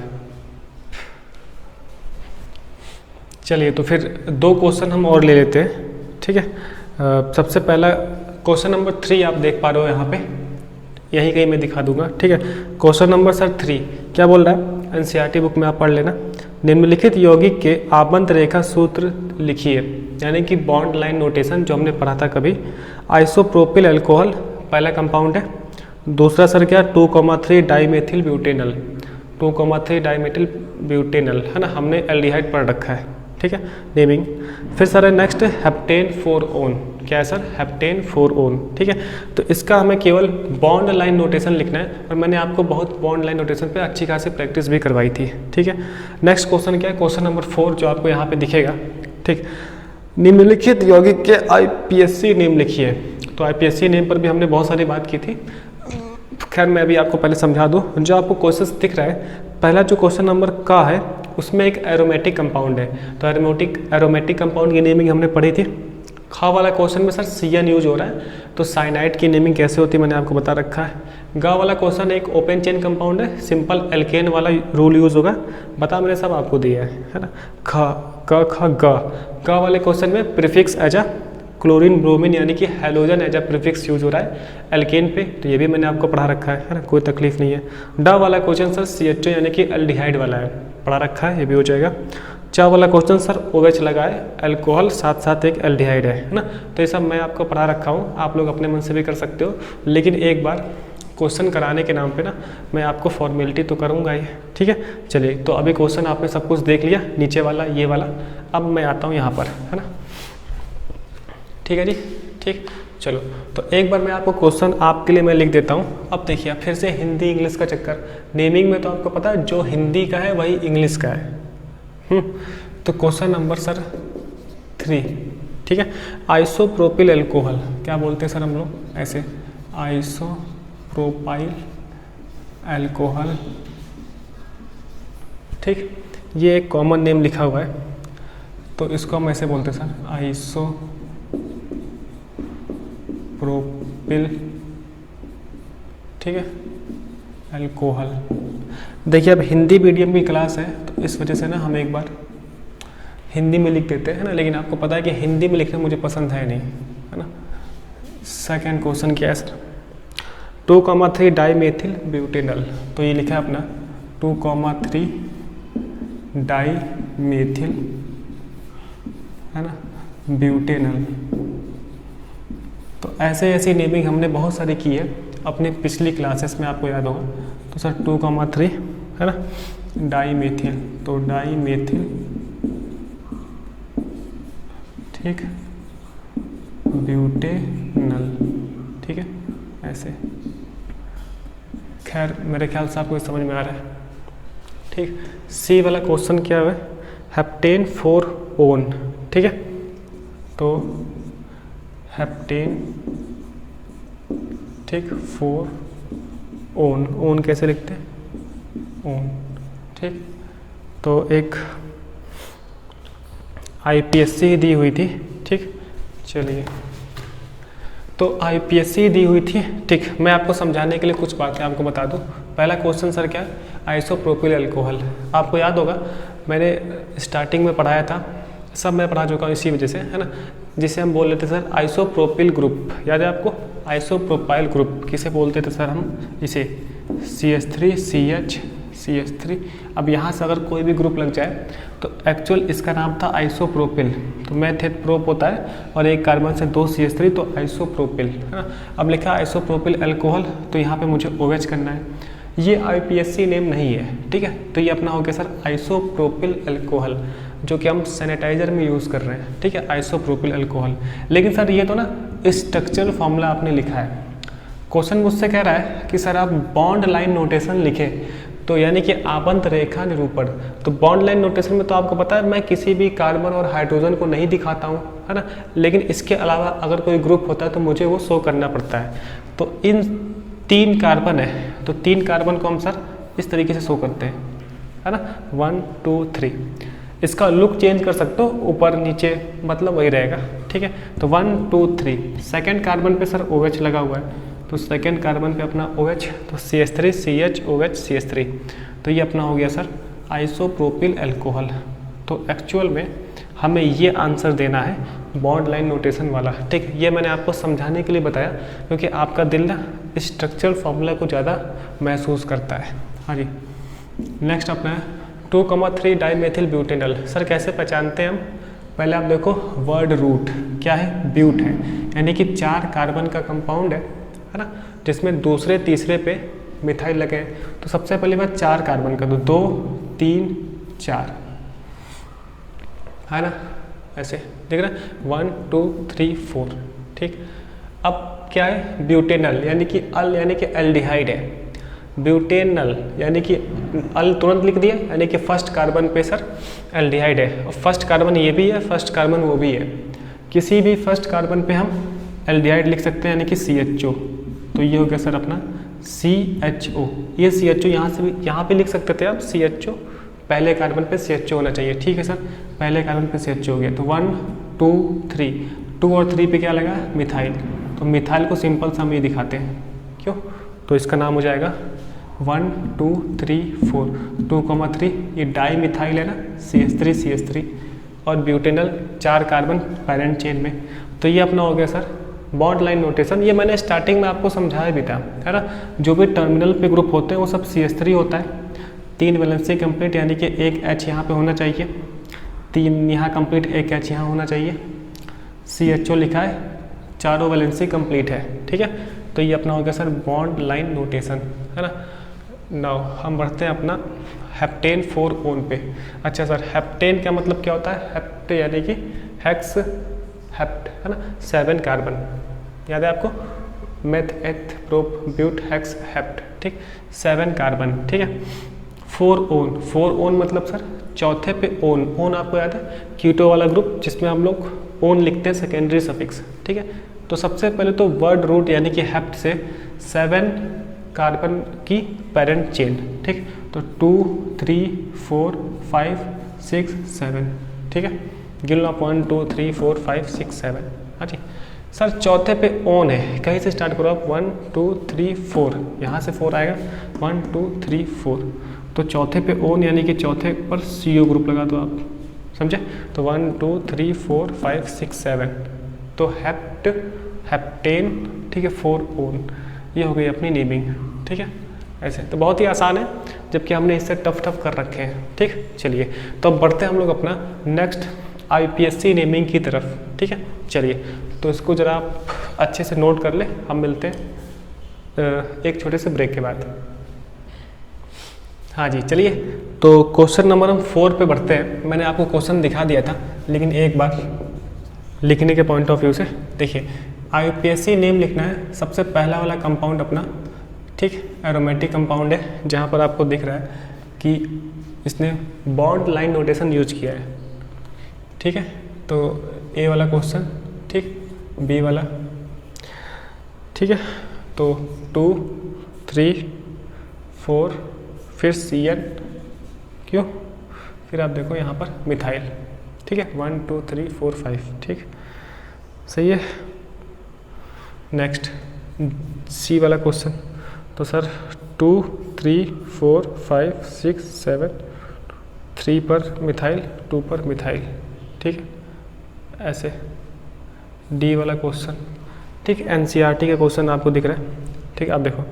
चलिए तो फिर 2 क्वेश्चन हम और ले लेते हैं, ठीक है। सबसे पहला क्वेश्चन नंबर 3 आप देख पा रहे हो यहाँ पे, यहीं कहीं मैं दिखा दूंगा, ठीक है। क्वेश्चन नंबर सर 3 क्या बोल रहा है, NCERT बुक में आप पढ़ लेना। निम्नलिखित यौगिक के आबंध रेखा सूत्र लिखिए, यानी कि बॉन्ड लाइन नोटेशन जो हमने पढ़ा था कभी। आइसोप्रोपिल अल्कोहल पहला कंपाउंड है, दूसरा सर क्या 2,3 डाइमेथिल ब्यूटेनल, 2,3 डाइमेथिल ब्यूटेनल, है ना, हमने एल्डिहाइड पढ़ रखा है, ठीक है, नेमिंग। फिर सर है नेक्स्ट हेप्टेन 4 ओन, क्या है सर, हेप्टेन 4 ओन, ठीक है। तो इसका हमें केवल बॉन्ड लाइन नोटेशन लिखना है, और मैंने आपको बहुत बॉन्ड लाइन नोटेशन पे अच्छी खासी प्रैक्टिस भी करवाई थी, ठीक है। नेक्स्ट क्वेश्चन क्या है, क्वेश्चन नंबर 4 जो आपको यहाँ पे दिखेगा, ठीक। निम्नलिखित यौगिक के IPSC नेम लिखिए। तो IPSC नेम पर भी हमने बहुत सारी बात की थी, खैर मैं अभी आपको पहले समझा दूँ। जो आपको क्वेश्चन दिख रहा है, पहला जो क्वेश्चन नंबर का है उसमें एक एरोमेटिक कंपाउंड है। तो एरोमेटिक कंपाउंड की नेमिंग हमने पढ़ी थी। खा वाला क्वेश्चन में सर CN यूज हो रहा है, तो साइनाइड की नेमिंग कैसे होती है मैंने आपको बता रखा है। गा वाला क्वेश्चन एक ओपन चेन कंपाउंड है, सिंपल एल्केन वाला रूल यूज होगा, बता मैंने सब आपको दिया है ना। गा वाले क्वेश्चन में prefix as a chlorine bromine यानी कि halogen as a prefix use हो रहा है एल्केन पे, तो ये भी मैंने आपको पढ़ा रखा है ना, कोई तकलीफ नहीं है। डा वाला क्वेश्चन सर CH2 यानी कि एल्डिहाइड वाला है, पढ़ा रखा है, ये भी हो जाएगा। चा वाला क्वेश्चन सर OH लगा है, अल्कोहल साथ साथ एक एल्डिहाइड है ना। तो ये सब मैं आपको पढ़ा रखा हूँ, आप लोग अपने मन से भी कर सकते हो, लेकिन एक बार क्वेश्चन कराने के नाम पे ना मैं आपको फॉर्मेलिटी तो करूँगा ही, ठीक है। चलिए, तो अभी क्वेश्चन आपने सब कुछ देख लिया, नीचे वाला ये वाला, अब मैं आता हूँ यहाँ पर, है ना, ठीक है जी, ठीक। चलो, तो एक बार मैं आपको क्वेश्चन आपके लिए मैं लिख देता हूँ। अब देखिए, फिर से हिंदी इंग्लिश का चक्कर, नेमिंग में तो आपको पता है जो हिंदी का है वही इंग्लिश का है। तो क्वेश्चन नंबर सर 3, ठीक है। आइसोप्रोपिल अल्कोहल क्या बोलते हैं सर हम लोग, ऐसे आइसोप्रोपाइल अल्कोहल, ठीक। ये एक कॉमन नेम लिखा हुआ है, तो इसको हम ऐसे बोलते हैं सर आइसोप्रोपिल, ठीक है, अल्कोहल। देखिए, अब हिंदी मीडियम की क्लास है, तो इस वजह से ना हम एक बार हिंदी में लिख देते हैं ना, लेकिन आपको पता है कि हिंदी में लिखना मुझे पसंद है नहीं, है ना। सेकंड क्वेश्चन क्या है सर, 2,3 डाईमेथिल ब्यूटेनल, तो ये लिखा है अपना 2,3 डाईमेथिल, है ना, ब्यूटेनल। तो ऐसे ऐसी नेमिंग हमने बहुत सारी की है अपने पिछली क्लासेस में, आपको याद होगा। तो सर 2,3 है ना, डाईमेथिल, तो डाईमेथिल, ठीक, ब्यूटेनल, ठीक है, ऐसे। खैर मेरे ख्याल से आपको समझ में आ रहा है, ठीक। सी वाला क्वेश्चन क्या है, हेप्टेन 4 ओन, ठीक है। तो हेप्टेन, ठीक, 4 ओन कैसे लिखते हैं, ओन, ठीक। तो एक IPSC दी हुई थी, ठीक। चलिए, तो IPSC दी हुई थी, ठीक। मैं आपको समझाने के लिए कुछ बातें आपको बता दूं। पहला क्वेश्चन सर क्या है, आइसोप्रोपिल अल्कोहल। आपको याद होगा मैंने स्टार्टिंग में पढ़ाया था, सब मैं पढ़ा चुका हूँ इसी वजह से, है ना, जिसे हम बोल लेते सर आइसोप्रोपिल ग्रुप, याद है आपको, आइसोप्रोपाइल ग्रुप किसे बोलते थे सर हम, इसे CH3 CH CH3। अब यहाँ से अगर कोई भी ग्रुप लग जाए तो एक्चुअल इसका नाम था आइसोप्रोपिल, तो मेथ प्रोप होता है और एक कार्बन से 2 CH3, तो आइसोप्रोपिल, है ना। अब लिखा आइसोप्रोपिल अल्कोहल, तो यहाँ पे मुझे OH करना है, ये IPSC नेम नहीं है, ठीक है। तो ये अपना हो गया सर आइसोप्रोपिल अल्कोहल, जो कि हम सैनिटाइजर में यूज़ कर रहे हैं, ठीक है, आइसोप्रोपिल अल्कोहल। लेकिन सर ये तो ना स्ट्रक्चरल फॉर्मूला आपने लिखा है, क्वेश्चन मुझसे कह रहा है कि सर आप बॉन्ड लाइन नोटेशन लिखे, तो यानी कि आबंत रेखा निरूपण। तो बॉन्ड लाइन नोटेशन में तो आपको पता है मैं किसी भी कार्बन और हाइड्रोजन को नहीं दिखाता हूँ, है ना, लेकिन इसके अलावा अगर कोई ग्रुप होता है तो मुझे वो शो करना पड़ता है। तो इन 3 कार्बन है, तो 3 कार्बन को हम सर इस तरीके से शो करते हैं, है ना, 1 2 3। इसका लुक चेंज कर सकते हो, ऊपर नीचे, मतलब वही रहेगा, ठीक है। तो 1 2 3, सेकेंड कार्बन पे सर OH लगा हुआ है, तो सेकेंड कार्बन पे अपना OH, तो CH3 CH OH CH3, तो ये अपना हो गया सर आइसोप्रोपिल अल्कोहल। तो एक्चुअल में हमें ये आंसर देना है बॉन्ड लाइन नोटेशन वाला, ठीक। ये मैंने आपको समझाने के लिए बताया क्योंकि आपका दिल ना स्ट्रक्चरल फॉर्मूला को ज़्यादा महसूस करता है। हाँ जी, नेक्स्ट अपना है 2,3 डाईमेथिल ब्यूटेनल। सर कैसे पहचानते हैं हम, पहले आप देखो वर्ड रूट क्या है, ब्यूट है, यानी कि 4 कार्बन का कंपाउंड है ना, जिसमें दूसरे तीसरे पे मिथाइल लगे हैं। तो सबसे पहले बात 4 कार्बन का, तो 2 3 4, है ना, ऐसे देख रहे हैं, 1 2 3 4, ठीक। अब क्या है, ब्यूटेनल यानी कि एल्डिहाइड है, ब्यूटेनल यानी कि अल तुरंत लिख दिया, यानी कि फर्स्ट कार्बन पे सर एल्डिहाइड है, और फर्स्ट कार्बन ये भी है, फर्स्ट कार्बन वो भी है, किसी भी फर्स्ट कार्बन पे हम एल्डिहाइड लिख सकते हैं, यानी कि CHO। तो ये हो गया सर अपना CHO, ये CHO यहाँ से भी यहाँ पे लिख सकते थे आप CHO, पहले कार्बन पे CH2 होना चाहिए। ठीक है सर, पहले कार्बन पे CH2 हो गया तो 1 2 3, 2 और 3 पे क्या लगा, मिथाइल। तो मिथाइल को सिंपल सा हम ये दिखाते हैं, क्यों, तो इसका नाम हो जाएगा 1 2 3 4, 2,3 ये डाई मिथाइल है ना, CH3 और ब्यूटेनल 4 कार्बन पैरेंट चेन में। तो ये अपना हो गया सर बॉन्ड लाइन नोटेशन। ये मैंने स्टार्टिंग में आपको समझाया भी था, है ना। जो भी टर्मिनल पे ग्रुप होते हैं वो सब CH3 होता है, 3 वैलेंसी कंप्लीट, यानी कि एक H यहाँ पे होना चाहिए, 3 यहाँ कंप्लीट, एक H यहाँ होना चाहिए, CHO लिखा है, चारों वैलेंसी कंप्लीट है। ठीक है, तो ये अपना हो गया सर बॉन्ड लाइन नोटेशन, है ना। नाउ हम बढ़ते हैं अपना हेप्टेन 4 ओन पे। अच्छा सर, हेप्टेन का मतलब क्या होता है, हेप्ट यानी कि हेक्स हेप्ट, है ना, 7 कार्बन, याद है आपको, मेथ एथ प्रोप ब्यूट हेक्स हेप्ट, ठीक, 7 कार्बन। ठीक है, 4 ओन, 4 ओन मतलब सर चौथे पे ओन, ओन आपको याद है कीटो वाला ग्रुप जिसमें हम लोग ओन लिखते हैं सेकेंडरी सफिक्स। ठीक है, तो सबसे पहले तो वर्ड रूट यानी कि हेप्ट से 7 कार्बन की पेरेंट चेन। ठीक, तो 2 3 4 5 6 7, ठीक है, गिन लो आप 1 2 3 4 5 6 7। हाँ जी सर, चौथे पे ओन है, कहीं से स्टार्ट करो आप, 1 2 3 4, यहाँ से 4 आएगा, 1 2 3 4, तो चौथे पे ओन यानी कि चौथे पर CO ग्रुप लगा दो आप, समझे। तो 1 2 3 4 5 6 7, तो हेप्ट हेप्टेन, ठीक है, 4 ओन, ये हो गई अपनी नेमिंग। ठीक है, ऐसे तो बहुत ही आसान है, जबकि हमने इससे टफ कर रखे हैं। ठीक, चलिए तो अब बढ़ते हैं हम लोग अपना नेक्स्ट IPSC नेमिंग की तरफ। ठीक है, चलिए तो इसको ज़रा आप अच्छे से नोट कर ले, हम मिलते हैं एक छोटे से ब्रेक के बाद। हाँ जी, चलिए तो क्वेश्चन नंबर हम 4 पे बढ़ते हैं। मैंने आपको क्वेश्चन दिखा दिया था, लेकिन एक बार लिखने के पॉइंट ऑफ व्यू से देखिए, IPSC नेम लिखना है, सबसे पहला वाला कंपाउंड अपना, ठीक, एरोमेटिक कंपाउंड है, जहाँ पर आपको दिख रहा है कि इसने बॉन्ड लाइन नोटेशन यूज किया है। ठीक है, तो A वाला क्वेश्चन, ठीक, B वाला, ठीक है, तो 2 3 4, फिर CN, क्यों, फिर आप देखो यहाँ पर मिथाइल। ठीक है, 1 2 3 4 5, ठीक, सही है। नेक्स्ट C वाला क्वेश्चन, तो सर 2 3 4 5 6 7, 3 पर मिथाइल, 2 पर मिथाइल। ठीक है, ऐसे। D वाला क्वेश्चन, ठीक, NCERT का क्वेश्चन आपको दिख रहा है। ठीक, आप देखो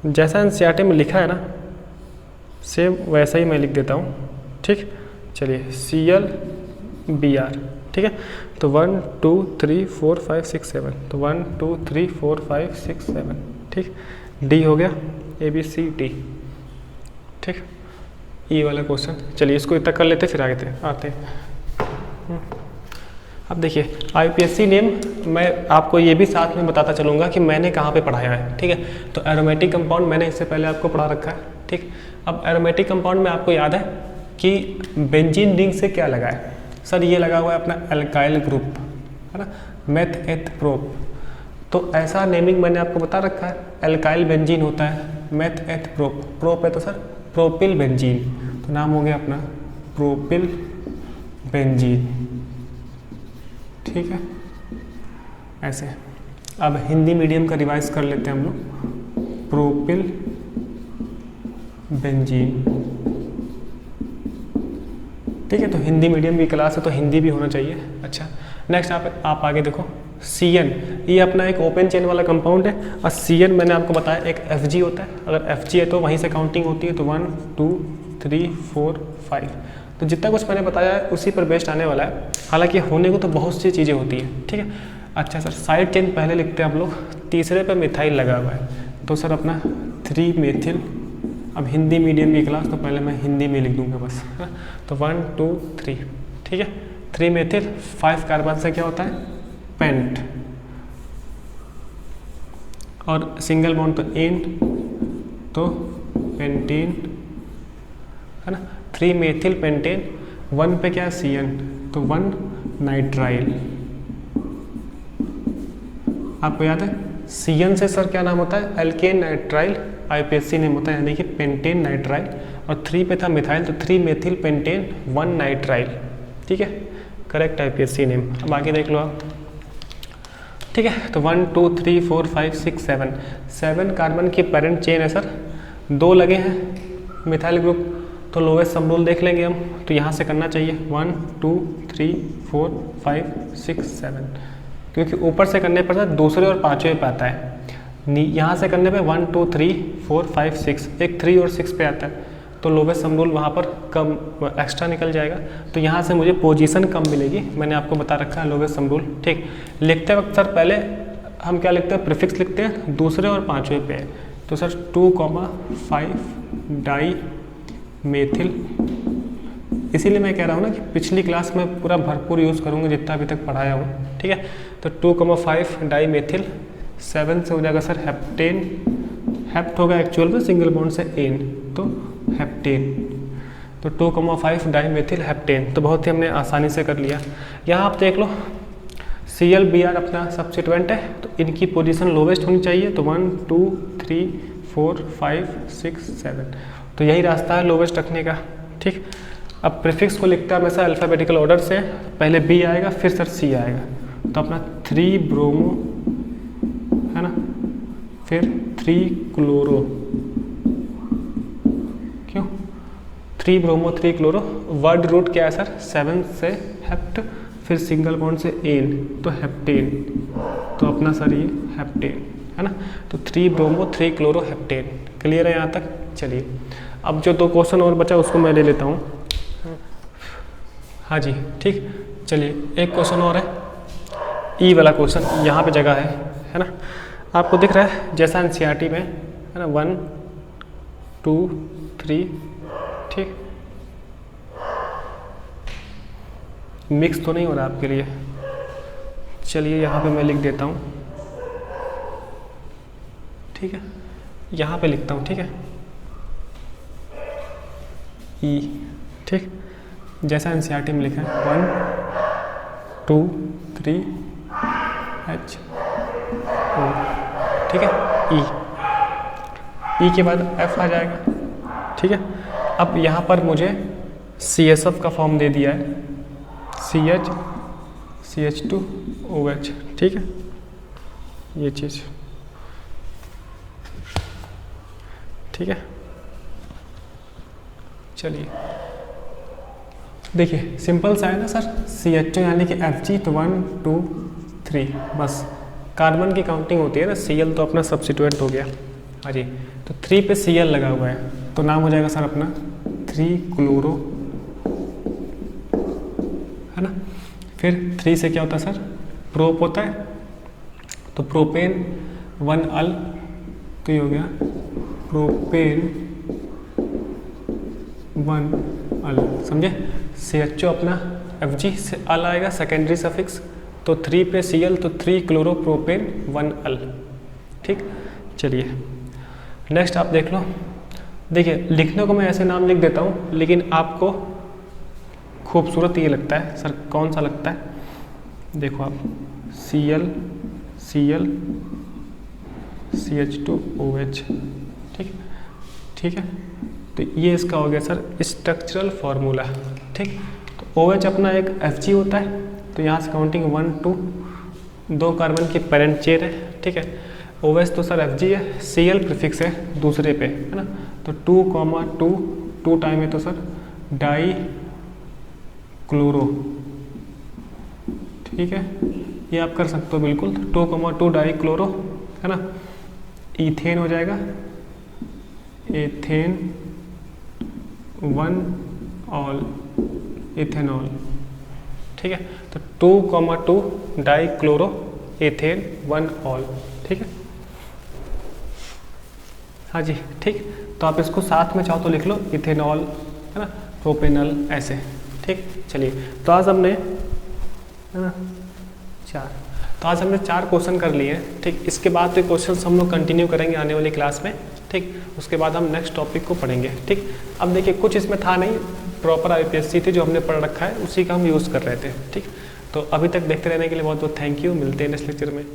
जैसा NCERT में लिखा है ना, सेम वैसा ही मैं लिख देता हूँ। ठीक, चलिए ClBr, ठीक है, तो 1 2 3 4 5 6 7, तो 1 2 3 4 5 6 7, ठीक, D हो गया, ABCD। ठीक, E वाला क्वेश्चन, चलिए इसको इतना कर लेते फिर आगे आते हैं। अब देखिए IPSC नेम मैं आपको ये भी साथ में बताता चलूँगा कि मैंने कहाँ पे पढ़ाया है। ठीक है, तो एरोमेटिक कंपाउंड मैंने इससे पहले आपको पढ़ा रखा है। ठीक, अब एरोमेटिक कंपाउंड में आपको याद है कि बेंजीन रिंग से क्या लगा है, सर ये लगा हुआ है अपना एल्काइल ग्रुप, है ना, मेथ एथ प्रोप। तो ऐसा नेमिंग मैंने आपको बता रखा है, एल्काइल बेंजीन होता है, मेथ एथ प्रोप, प्रोप है तो सर प्रोपिल बेंजीन, तो नाम हो गया अपना प्रोपिल बेंजीन। ठीक है, ऐसे। अब हिंदी मीडियम का रिवाइज कर लेते हैं हम लोग, प्रोपिल बेंजीन। ठीक है, तो हिंदी मीडियम की क्लास है तो हिंदी भी होना चाहिए। अच्छा, नेक्स्ट आप आगे देखो, CN, ये अपना एक ओपन चेन वाला कंपाउंड है, और CN मैंने आपको बताया एक FG होता है, अगर FG है तो वहीं से काउंटिंग होती है, तो 1 2 3 4 5, तो जितना कुछ मैंने बताया है उसी पर बेस्ड आने वाला है। हालांकि होने को तो बहुत सी चीज़ें होती हैं। ठीक है, अच्छा सर साइड चेन पहले लिखते हैं हम लोग, तीसरे पे मिथाइल लगा हुआ है, तो सर अपना 3 मेथिल। अब हिंदी मीडियम की क्लास तो पहले मैं हिंदी में लिख दूंगा बस, है ना, तो 1 2 3, ठीक है, 3 मेथिल, 5 कार्बन से क्या होता है, पेंट, और सिंगल बॉन्ड तो एन, तो पेंटेन, है ना, 3 मेथिल पेंटेन, 1 पे क्या CN, तो 1 नाइट्राइल। आपको याद है CN से सर क्या नाम होता है, एल्केन नाइट्राइल, IPSC नेम होता है, यानी कि पेंटेन नाइट्राइल, और 3 पे था मिथाइल, तो 3 मेथिल पेंटेन 1 नाइट्राइल। ठीक है, करेक्ट IPSC नेम। अब आगे देख लो आप। ठीक है, तो 1 2 3 4 5 6 7 कार्बन की पेरेंट चेन है सर, 2 लगे हैं मिथाइल ग्रुप, तो लोवेस्ट सम रूल देख लेंगे हम। तो यहाँ से करना चाहिए 1 2 3 4 5 6 7, क्योंकि ऊपर से करने पर सर दूसरे और पाँचवें पे आता है, यहाँ से करने पे 1 2 3 4 5 6, एक 3 और 6 पे आता है, तो लोवेस्ट सम रूल वहाँ पर कम एक्स्ट्रा निकल जाएगा, तो यहाँ से मुझे पोजीशन कम मिलेगी। मैंने आपको बता रखा है लोवेस्ट सम रूल। ठीक, लिखते वक्त सर पहले हम क्या लिखते हैं, प्रीफिक्स लिखते हैं, दूसरे और पाँचवें पे है, तो सर 2,5 डाई मेथिल, इसीलिए मैं कह रहा हूँ ना कि पिछली क्लास में पूरा भरपूर यूज़ करूँगा जितना अभी तक पढ़ाया हूँ। ठीक है, तो 2,5 डाई मेथिल, 7 से हो जाएगा सर हेप्टेन, हेप्ट होगा एक्चुअल में सिंगल बॉन्ड से एन, तो हेप्टेन, तो 2,5 डाई मेथिल हेप्टेन, तो बहुत ही हमने आसानी से कर लिया। यहाँ आप देख लो ClBr अपना सब्स्टिट्यूएंट है, तो इनकी पोजीशन लोवेस्ट होनी चाहिए, तो 1 2 3 4 5 6 7, तो यही रास्ता है लोवेस्ट रखने का। ठीक, अब प्रीफिक्स को लिखता है हमेशा अल्फ़ाबेटिकल ऑर्डर से, पहले B आएगा फिर सर C आएगा, तो अपना 3 ब्रोमो है ना, फिर 3 क्लोरो, क्यों 3 ब्रोमो 3 क्लोरो, वर्ड रूट क्या है सर 7 से हेप्ट, फिर सिंगल बॉन्ड से एन, तो हेप्टेन, तो अपना सर ये हेप्टेन है ना, तो 3 ब्रोमो 3 क्लोरो हेप्टेन। क्लियर है यहाँ तक? चलिए अब जो 2 क्वेश्चन और बचा उसको मैं ले लेता हूँ। हाँ जी ठीक, चलिए एक क्वेश्चन और है, ई वाला क्वेश्चन, यहाँ पे जगह है ना, आपको दिख रहा है जैसा NCERT में है ना, 1 2 3, ठीक, मिक्स तो नहीं हो रहा आपके लिए, चलिए यहाँ पे मैं लिख देता हूँ। ठीक है, यहाँ पे लिखता हूँ, ठीक है, ई, ठीक, जैसा NCERT में लिखा है 1 2 3 H O, ठीक है, ई के बाद F आ जाएगा। ठीक है, अब यहाँ पर मुझे CSF का फॉर्म दे दिया है, CH CH2OH, ठीक है, ये चीज़, ठीक है। चलिए देखिए सिंपल सा है ना सर, CH2 यानी कि Fg, तो 1 2 3 बस, कार्बन की काउंटिंग होती है ना, Cl तो अपना सब्स्टिट्यूएंट हो गया। हाँ जी, तो 3 पे Cl लगा हुआ है, तो नाम हो जाएगा सर अपना 3 क्लोरो, है ना, फिर 3 से क्या होता है सर, प्रोप होता है, तो प्रोपेन 1 अल, तो ये हो गया प्रोपेन 1 अल, समझे। CHO अपना Fg से अल आएगा सेकेंडरी सफिक्स, तो 3 पे Cl, तो 3 क्लोरो प्रोपेन 1 अल। ठीक, चलिए नेक्स्ट आप देख लो। देखिए लिखने को मैं ऐसे नाम लिख देता हूँ, लेकिन आपको खूबसूरत ये लगता है सर, कौन सा लगता है, देखो आप Cl Cl CH2OH, ठीक, ठीक है, तो ये इसका हो गया सर स्ट्रक्चरल फार्मूला। ठीक, तो OH अपना एक Fg होता है, तो यहाँ से काउंटिंग 1 2, 2 कार्बन की पेरेंट चेन है। ठीक है, OH तो सर Fg है, Cl प्रीफिक्स है दूसरे पे, है ना, तो 2, 2 टाइम है, तो सर डाई क्लोरो। ठीक है, ये आप कर सकते हो बिल्कुल, 2, 2 डाई क्लोरो, है ना, इथेन हो जाएगा, एथेन 1 ऑल, इथेनॉल। ठीक है, तो 2, 2 डाई क्लोरो एथेन 1 ऑल। ठीक है, हाँ जी ठीक, तो आप इसको साथ में चाहो तो लिख लो, इथेनॉल, है ना, प्रोपेनल, ऐसे। ठीक, चलिए तो आज हमने, है ना, 4 क्वेश्चन कर लिए हैं। ठीक, इसके बाद तो क्वेश्चन हम लोग कंटिन्यू करेंगे आने वाली क्लास में। ठीक, उसके बाद हम नेक्स्ट टॉपिक को पढ़ेंगे। ठीक, अब देखिए कुछ इसमें था नहीं, प्रॉपर IPSC थी जो हमने पढ़ रखा है, उसी का हम यूज़ कर रहे थे। ठीक, तो अभी तक देखते रहने के लिए बहुत बहुत थैंक यू, मिलते हैं नेक्स्ट लेक्चर में।